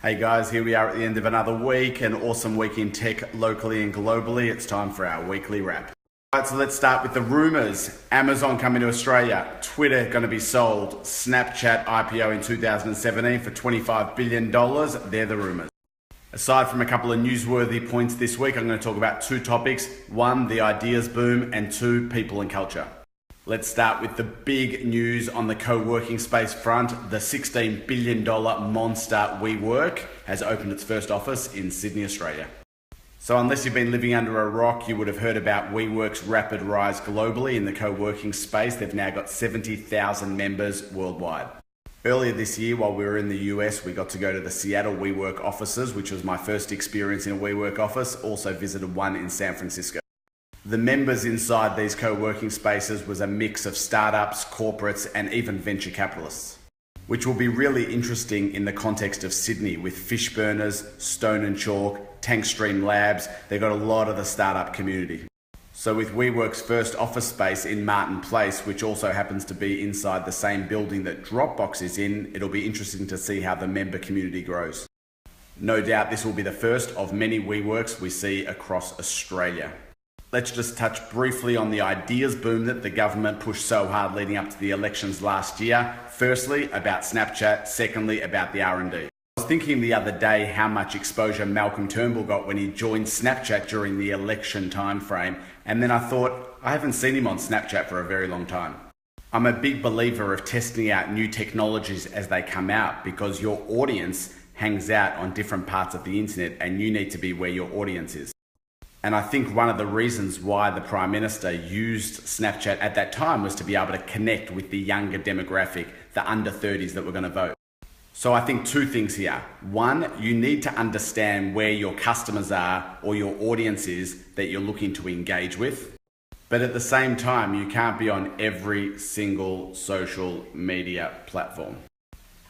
Hey guys, here we are at the end of another week, an awesome week in tech locally and globally. It's time for our weekly wrap. Alright, so let's start with the rumors. Amazon coming to Australia, Twitter going to be sold, Snapchat IPO in 2017 for $25 billion. They're the rumors. Aside from a couple of newsworthy points this week, I'm going to talk about two topics. One, the ideas boom, and two, people and culture. Let's start with the big news on the co-working space front. The $16 billion monster WeWork has opened its first office in Sydney, Australia. So unless you've been living under a rock, you would have heard about WeWork's rapid rise globally in the co-working space. They've now got 70,000 members worldwide. Earlier this year, while we were in the US, we got to go to the Seattle WeWork offices, which was my first experience in a WeWork office. Also visited one in San Francisco. The members inside these co-working spaces was a mix of startups, corporates, and even venture capitalists, which will be really interesting in the context of Sydney with Fishburners, Stone and Chalk, Tankstream Labs. They've got a lot of the startup community. So with WeWork's first office space in Martin Place, which also happens to be inside the same building that Dropbox is in, it'll be interesting to see how the member community grows. No doubt this will be the first of many WeWorks we see across Australia. Let's just touch briefly on the ideas boom that the government pushed so hard leading up to the elections last year. Firstly, about Snapchat. Secondly, about the R&D. I was thinking the other day how much exposure Malcolm Turnbull got when he joined Snapchat during the election timeframe. And then I thought, I haven't seen him on Snapchat for a very long time. I'm a big believer of testing out new technologies as they come out because your audience hangs out on different parts of the internet and you need to be where your audience is. And I think one of the reasons why the Prime Minister used Snapchat at that time was to be able to connect with the younger demographic, the under 30s that were going to vote. So I think two things here. One, you need to understand where your customers are or your audience is that you're looking to engage with. But at the same time, you can't be on every single social media platform.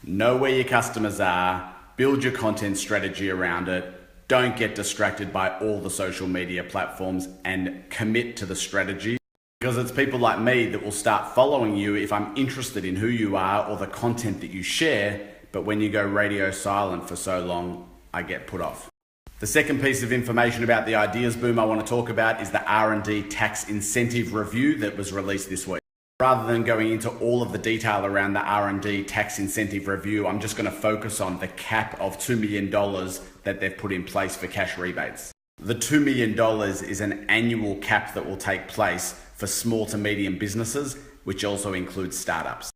Know where your customers are, build your content strategy around it. Don't get distracted by all the social media platforms and commit to the strategy, because it's people like me that will start following you if I'm interested in who you are or the content that you share, but when you go radio silent for so long, I get put off. The second piece of information about the ideas boom I want to talk about is the R&D tax incentive review that was released this week. Rather than going into all of the detail around the R&D tax incentive review, I'm just going to focus on the cap of $2 million that they've put in place for cash rebates. The $2 million is an annual cap that will take place for small to medium businesses, which also includes startups.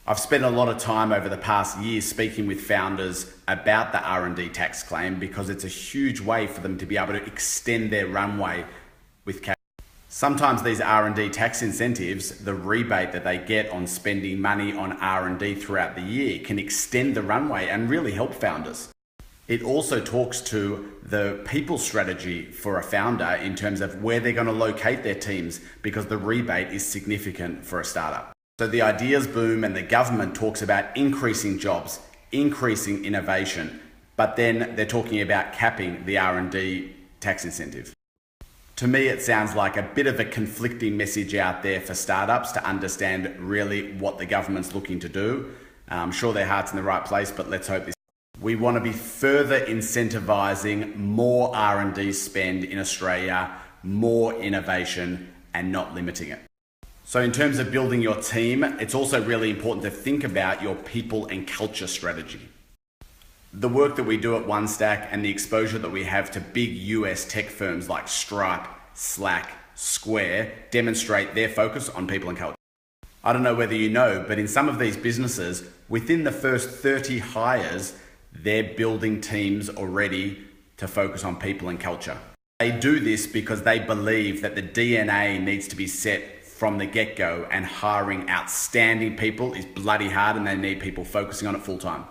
I've spent a lot of time over the past year speaking with founders about the R&D tax claim because it's a huge way for them to be able to extend their runway with cash. Sometimes these R&D tax incentives, the rebate that they get on spending money on R&D throughout the year, can extend the runway and really help founders. It also talks to the people strategy for a founder in terms of where they're going to locate their teams, because the rebate is significant for a startup. So the ideas boom and the government talks about increasing jobs, increasing innovation, but then they're talking about capping the R&D tax incentive. To me, it sounds like a bit of a conflicting message out there for startups to understand really what the government's looking to do. I'm sure their heart's in the right place, but let's hope this. We want to be further incentivizing more R&D spend in Australia, more innovation, and not limiting it. So in terms of building your team, it's also really important to think about your people and culture strategy. The work that we do at OneStack and the exposure that we have to big US tech firms like Stripe, Slack, Square demonstrate their focus on people and culture. I don't know whether you know, but in some of these businesses, within the first 30 hires, they're building teams already to focus on people and culture. They do this because they believe that the DNA needs to be set from the get-go, and hiring outstanding people is bloody hard and they need people focusing on it full time.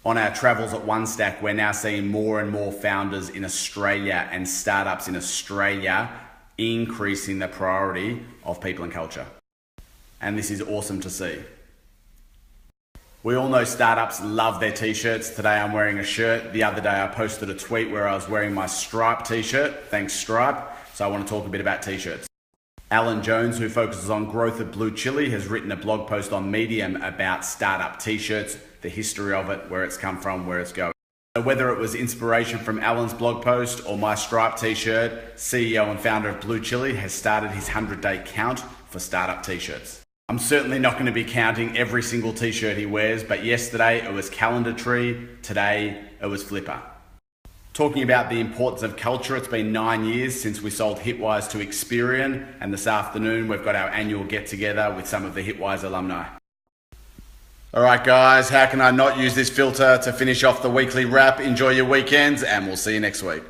On our travels at OneStack, we're now seeing more and more founders in Australia and startups in Australia increasing the priority of people and culture. And this is awesome to see. We all know startups love their t-shirts. Today I'm wearing a shirt. The other day I posted a tweet where I was wearing my Stripe t-shirt. Thanks Stripe. So I want to talk a bit about t-shirts. Alan Jones, who focuses on growth at Blue Chili, has written a blog post on Medium about startup t-shirts, the history of it, where it's come from, where it's going. Whether it was inspiration from Alan's blog post or my striped t-shirt, CEO and founder of Blue Chili has started his 100-day count for startup t-shirts. I'm certainly not going to be counting every single t-shirt he wears, but yesterday it was Calendar Tree, today it was Flipper. Talking about the importance of culture, it's been 9 years since we sold Hitwise to Experian, and this afternoon we've got our annual get-together with some of the Hitwise alumni. Alright guys, how can I not use this filter to finish off the weekly wrap? Enjoy your weekends and we'll see you next week.